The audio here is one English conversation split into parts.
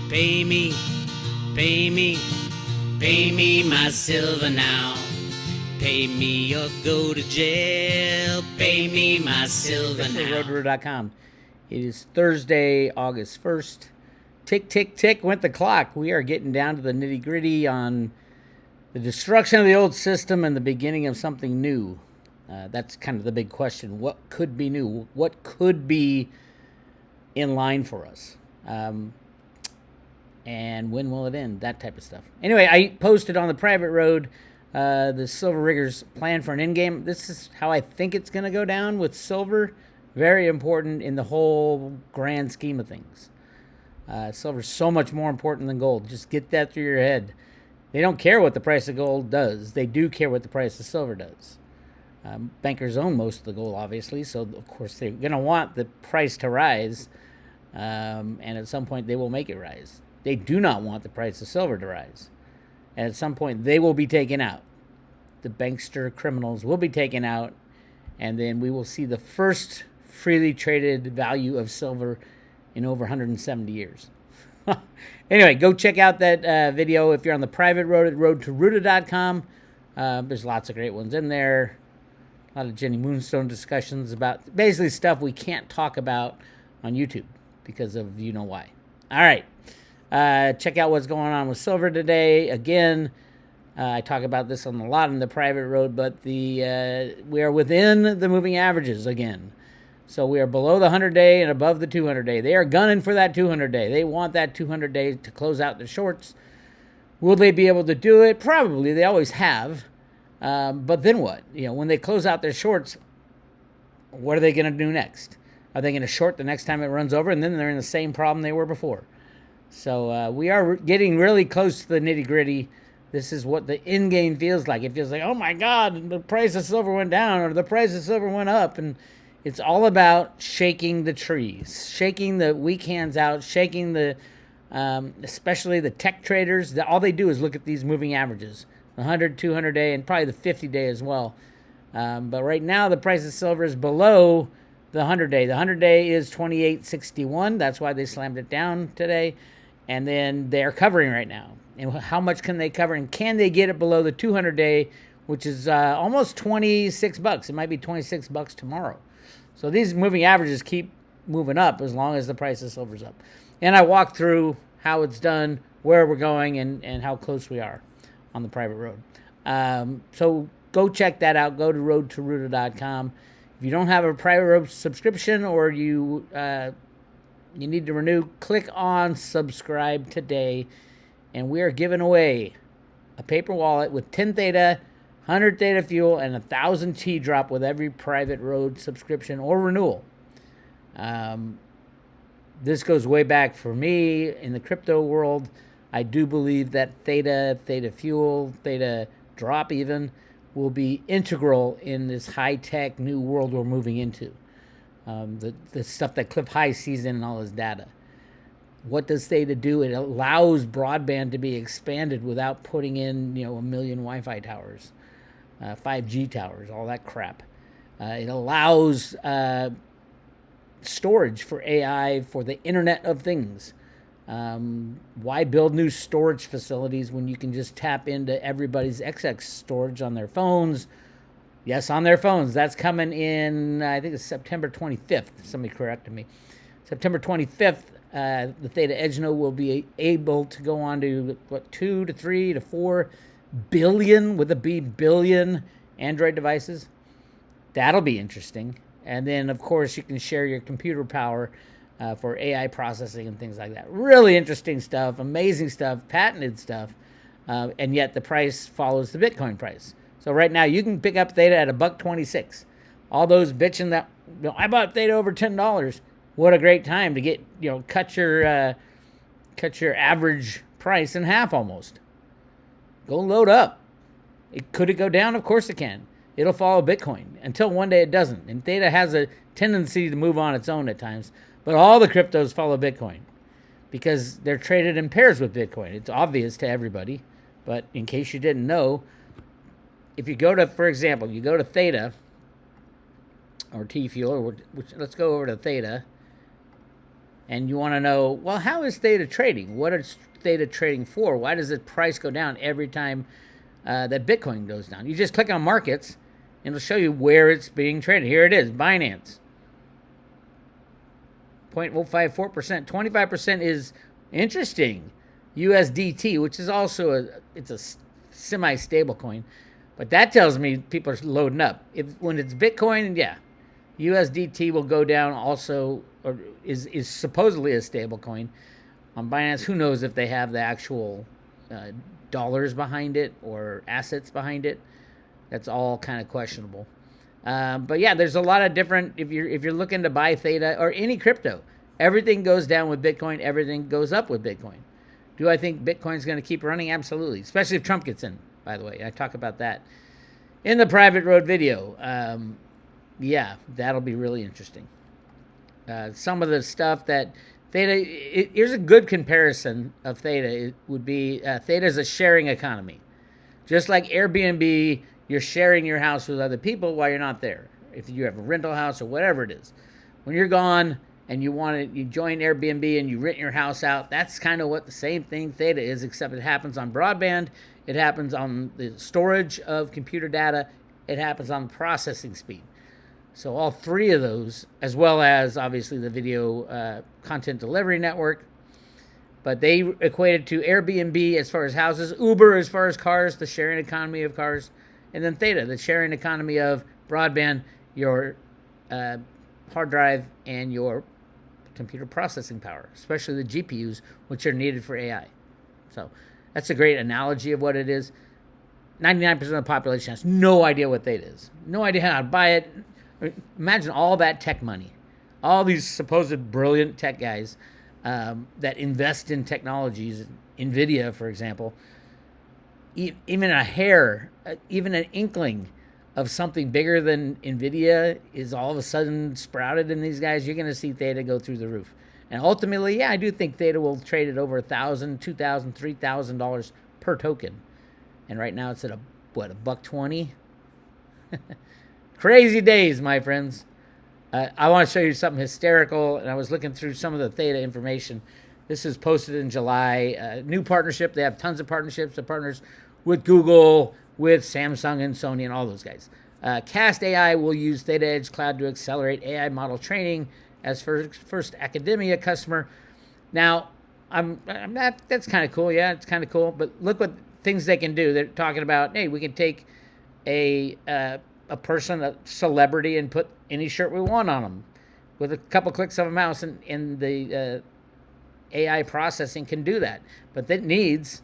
Pay me, pay me, pay me my silver now. Pay me or go to jail. Pay me my silver now. Road.com. It is Thursday, August 1st. Tick, tick, tick went the clock. We are getting down to the nitty gritty on the destruction of the old system and the beginning of something new. That's kind of the big question. What could be new? What could be in line for us? And when will it end? That type of stuff. Anyway, I posted on the private road the Silver Riggers plan for an endgame. This is how I think it's going to go down with silver. Very important in the whole grand scheme of things. Silver is so much more important than gold. Just get that through your head. They don't care what the price of gold does. They do care what the price of silver does. Bankers own most of the gold, obviously, so of course they're going to want the price to rise, and at some point they will make it rise. They do not want the price of silver to rise. And at some point they will be taken out. The bankster criminals will be taken out, and then we will see the first freely traded value of silver in over 170 years. Anyway, go check out that video if you're on the private road at roadtoruta.com. There's lots of great ones in there. A lot of Jenny Moonstone discussions about basically stuff we can't talk about on YouTube because of you know why. All right. Check out what's going on with silver today. Again, I talk about this on a lot on the private road, but we are within the moving averages again. So we are below the 100-day and above the 200-day. They are gunning for that 200-day. They want that 200-day to close out the shorts. Will they be able to do it? Probably. They always have. But then what? When they close out their shorts, what are they going to do next? Are they going to short the next time it runs over, and then they're in the same problem they were before? So we are getting really close to the nitty-gritty. This is what the end game feels like. It feels like, oh my God, the price of silver went down or the price of silver went up. And it's all about shaking the trees, shaking the weak hands out, shaking the, especially the tech traders. All they do is look at these moving averages, the 100, 200-day, and probably the 50-day as well. But right now, the price of silver is below the 100-day. The 100-day is 28.61. That's why they slammed it down today. And then they're covering right now. And how much can they cover? And can they get it below the 200-day, which is almost $26? It might be $26 tomorrow. So these moving averages keep moving up as long as the price of silver's up. And I walk through how it's done, where we're going, and how close we are on the private road. So go check that out. Go to roadtoruta.com. If you don't have a private road subscription or you need to renew, click on subscribe today. And we are giving away a paper wallet with 10 Theta, 100 Theta fuel, and 1,000 T-drop with every private road subscription or renewal. This goes way back for me in the crypto world. I do believe that Theta, Theta fuel, Theta drop even, will be integral in this high-tech new world we're moving into. The stuff that Cliff High sees in all his data. What does Theta do? It allows broadband to be expanded without putting in, a million Wi-Fi towers, 5G towers, all that crap. It allows storage for AI, for the Internet of Things. Why build new storage facilities when you can just tap into everybody's XX storage on their phones? Yes, on their phones. That's coming in, I think it's September 25th. Somebody corrected me. September 25th. The Theta Edge node will be able to go on to 2 to 3 to 4 billion with a B billion Android devices. That'll be interesting. And then, of course, you can share your computer power for AI processing and things like that. Really interesting stuff, amazing stuff, patented stuff, and yet the price follows the Bitcoin price. So right now you can pick up Theta at $1.26. All those bitching that I bought Theta over $10. What a great time to get, cut your average price in half almost. Go load up. Could it go down? Of course it can. It'll follow Bitcoin until one day it doesn't. And Theta has a tendency to move on its own at times. But all the cryptos follow Bitcoin because they're traded in pairs with Bitcoin. It's obvious to everybody. But in case you didn't know, if you go to, for example, you go to Theta or T-Fuel, or which let's go over to Theta. and you want to know, well, how is Theta trading? What is Theta trading for? Why does the price go down every time that Bitcoin goes down? You just click on markets, and it'll show you where it's being traded. Here it is, Binance. 0.054%. 25% is interesting. USDT, which is also it's a semi-stable coin, but that tells me people are loading up. When it's Bitcoin, yeah, USDT will go down also, or is supposedly a stable coin. On Binance, who knows if they have the actual dollars behind it or assets behind it. That's all kind of questionable. But yeah, there's a lot of different. If you're looking to buy Theta or any crypto, everything goes down with Bitcoin. Everything goes up with Bitcoin. Do I think Bitcoin's going to keep running? Absolutely, especially if Trump gets in. By the way, I talk about that in the private road video. Yeah, that'll be really interesting. Some of the stuff that Theta. Here's a good comparison of Theta. It would be Theta is a sharing economy, just like Airbnb. You're sharing your house with other people while you're not there. If you have a rental house or whatever it is, when you're gone and you join Airbnb and you rent your house out, that's kind of what the same thing Theta is, except it happens on broadband, it happens on the storage of computer data, it happens on processing speed. So all three of those, as well as obviously the video content delivery network, but they equated to Airbnb as far as houses, Uber as far as cars, the sharing economy of cars, and then Theta, the sharing economy of broadband, your hard drive, and your computer processing power, especially the GPUs, which are needed for AI. So that's a great analogy of what it is. 99% of the population has no idea what Theta is, no idea how to buy it. Imagine all that tech money, all these supposed brilliant tech guys that invest in technologies, NVIDIA, for example. Even a hair, even an inkling of something bigger than NVIDIA is all of a sudden sprouted in these guys. You're going to see Theta go through the roof. And ultimately, yeah, I do think Theta will trade at over $1,000, $2,000, $3,000 per token. And right now it's at $1.20? Crazy days, my friends. I want to show you something hysterical, and I was looking through some of the Theta information. This is posted in July. New partnership. They have tons of partnerships. The partners with Google, with Samsung and Sony and all those guys. Cast AI will use Theta Edge Cloud to accelerate AI model training as first academia customer. Now, I'm not. That's kind of cool. Yeah, it's kind of cool. But look what things they can do. They're talking about, hey, we can take a person, a celebrity, and put any shirt we want on them with a couple clicks of a mouse, and the AI processing can do that. But it needs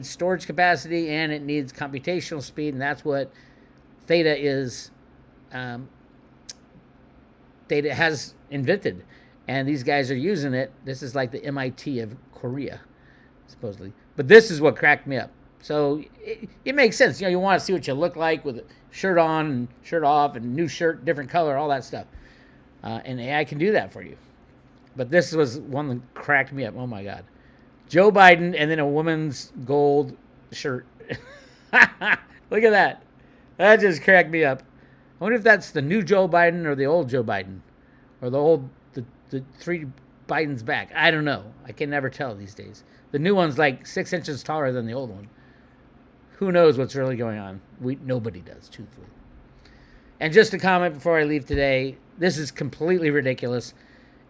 storage capacity and it needs computational speed, and that's what Theta is. Theta has invented, and these guys are using it. This is like the MIT of Korea, supposedly. But this is what cracked me up. So it makes sense. You want to see what you look like with a shirt on and shirt off and new shirt, different color, all that stuff. And AI can do that for you. But this was one that cracked me up. Oh, my God. Joe Biden and then a woman's gold shirt. Look at that. That just cracked me up. I wonder if that's the new Joe Biden or the old Joe Biden. Or the three Bidens back. I don't know. I can never tell these days. The new one's like 6 inches taller than the old one. Who knows what's really going on? Nobody does, truthfully. And just a comment before I leave today. This is completely ridiculous.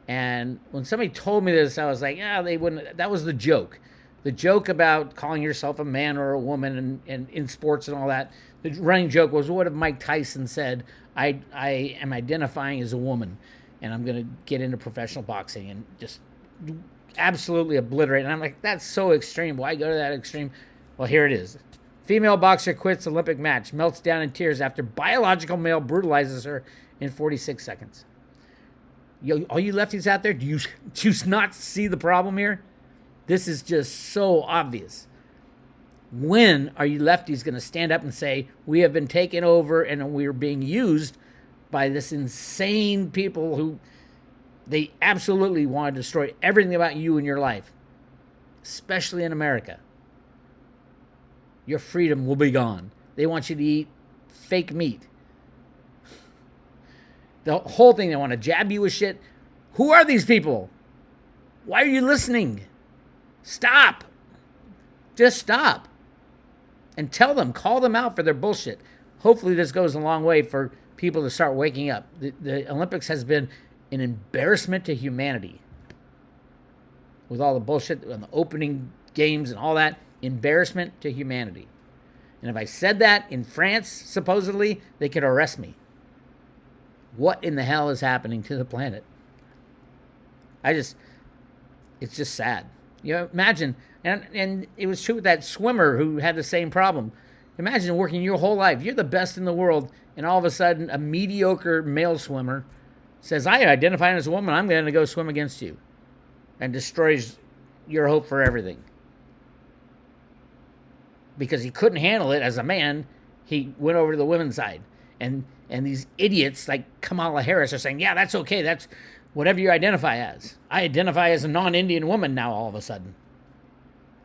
And when somebody told me this, I was like, they wouldn't. That was the joke. The joke about calling yourself a man or a woman and in sports and all that. The running joke was, what if Mike Tyson said, I am identifying as a woman and I'm going to get into professional boxing and just absolutely obliterate. And I'm like, that's so extreme. Why go to that extreme? Well, here it is. Female boxer quits Olympic match, melts down in tears after biological male brutalizes her in 46 seconds. All you lefties out there, do you not see the problem here? This is just so obvious. When are you lefties going to stand up and say, we have been taken over and we are being used by this insane people who they absolutely want to destroy everything about you and your life, especially in America? Your freedom will be gone. They want you to eat fake meat. The whole thing, they want to jab you with shit. Who are these people? Why are you listening? Stop. Just stop. And tell them, call them out for their bullshit. Hopefully this goes a long way for people to start waking up. The Olympics has been an embarrassment to humanity. With all the bullshit on the opening games and all that, embarrassment to humanity. And if I said that in France, supposedly, they could arrest me. What in the hell is happening to the planet? It's just sad. You know, imagine, and it was true with that swimmer who had the same problem. Imagine working your whole life. You're the best in the world, and all of a sudden, a mediocre male swimmer says, I identify as a woman, I'm going to go swim against you. And destroys your hope for everything. Because he couldn't handle it as a man, he went over to the women's side. And these idiots like Kamala Harris are saying, yeah, that's okay. That's whatever you identify as. I identify as a non-Indian woman now all of a sudden.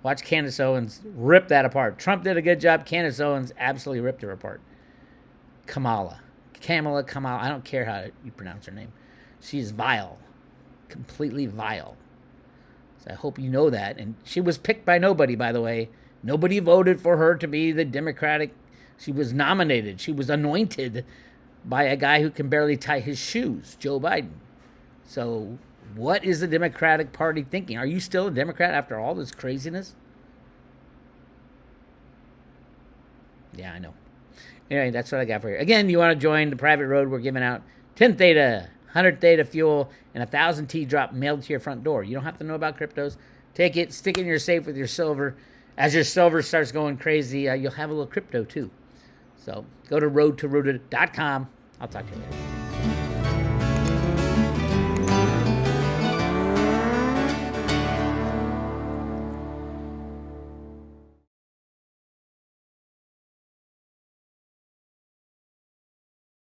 Watch Candace Owens rip that apart. Trump did a good job. Candace Owens absolutely ripped her apart. Kamala, I don't care how you pronounce her name. She's vile. Completely vile. So I hope you know that. And she was picked by nobody, by the way. Nobody voted for her to be the Democratic. She was nominated. She was anointed by a guy who can barely tie his shoes, Joe Biden. So what is the Democratic Party thinking? Are you still a Democrat after all this craziness? Yeah, I know. Anyway, that's what I got for you. Again, you want to join the private road, we're giving out 10 Theta, 100 Theta fuel, and 1,000 T drop mailed to your front door. You don't have to know about cryptos. Take it, stick it in your safe with your silver. As your silver starts going crazy, you'll have a little crypto too. So go to roadtorooted.com. I'll talk to you later.